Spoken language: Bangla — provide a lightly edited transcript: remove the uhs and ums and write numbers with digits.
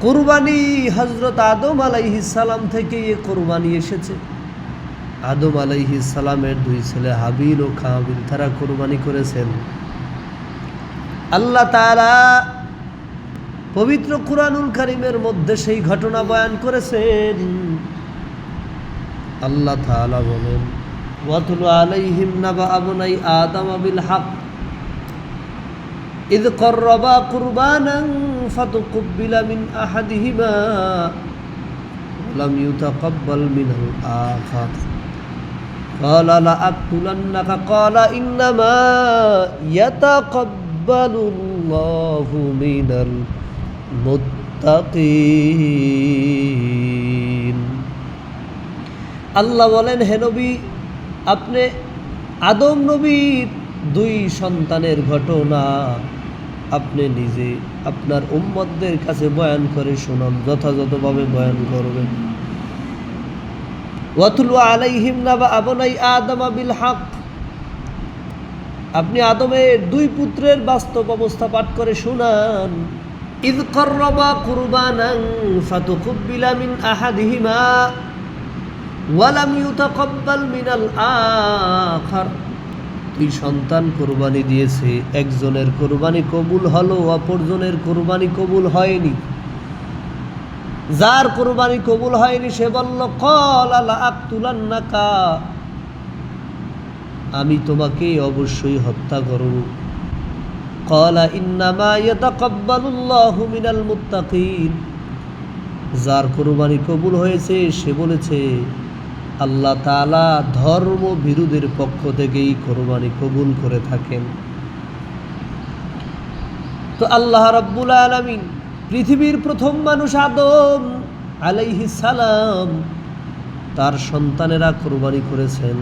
কুরবানি হযরত আদম আলাইহিস সালাম থেকে এই কুরবানি এসেছে। আদম আলাইহিস সালামের দুই ছেলে হাবিল ও কাবিল তারা কুরবানি করেছেন। আল্লাহ তাআলা পবিত্র কুরআনুল কারীমের মধ্যে সেই ঘটনা বয়ান করেছেন। আল্লাহ তাআলা বলেন, ওয়াতুলু আলাইহিম নাবা আবনাই আদম বিল হক ইয ক্বাররাবা কুরবানান ফাতুকুব্বিলা মিন আহাদিহিমা লাম ইউতাকাব্বাল মিনাল আখার ক্বালা লা আকতুলান্নাকা ক্বালা ইন্নামা ইয়াতাকাব্বালুল্লাহু মিনাল মুত্তাকিন। আল্লাহ বলেন, হে নবী, আপনি আদম নবীর দুই সন্তানের ঘটনা আপনি নিজে আপনার উম্মতদের কাছে বয়ান করে শোনান, যথাযথভাবে বয়ান করবেন। ওয়াতুলু আলাইহিম নাবা আবনাই আদম বিল হক, আপনি আদমের দুই পুত্রের বাস্তব অবস্থা পাঠ করে শোনান। ইয ক্বাররাবা কুরবানান ফাতুকুব্বিলা মিন আহাদিহিমা ওয়া লাম ইউতাকাব্বাল মিনাল আখার, দুই সন্তান কুরবানি দিয়েছে, একজনের কুরবানি কবুল হলো, অপরজনের কুরবানি কবুল হয়নি। যার কুরবানি কবুল হয়নি সে বলল, ক্বালা লা আকতুলান্নাকা, আমি তোমাকে অবশ্যই হত্যা করব। ক্বালা ইন্নামা ইয়াতাকাব্বালুল্লাহু মিনাল মুত্তাকিন, যার কুরবানি কবুল হয়েছে সে বলেছে আল্লাহ তাআলা ধর্ম বিরোধীর পক্ষ থেকেই কুরবানি কবুল করে থাকেন। তো আল্লাহ রাব্বুল আলামিন পৃথিবীর প্রথম মানুষ আদম আলাইহিস সালাম, তার সন্তানেরা কুরবানি করেছেন।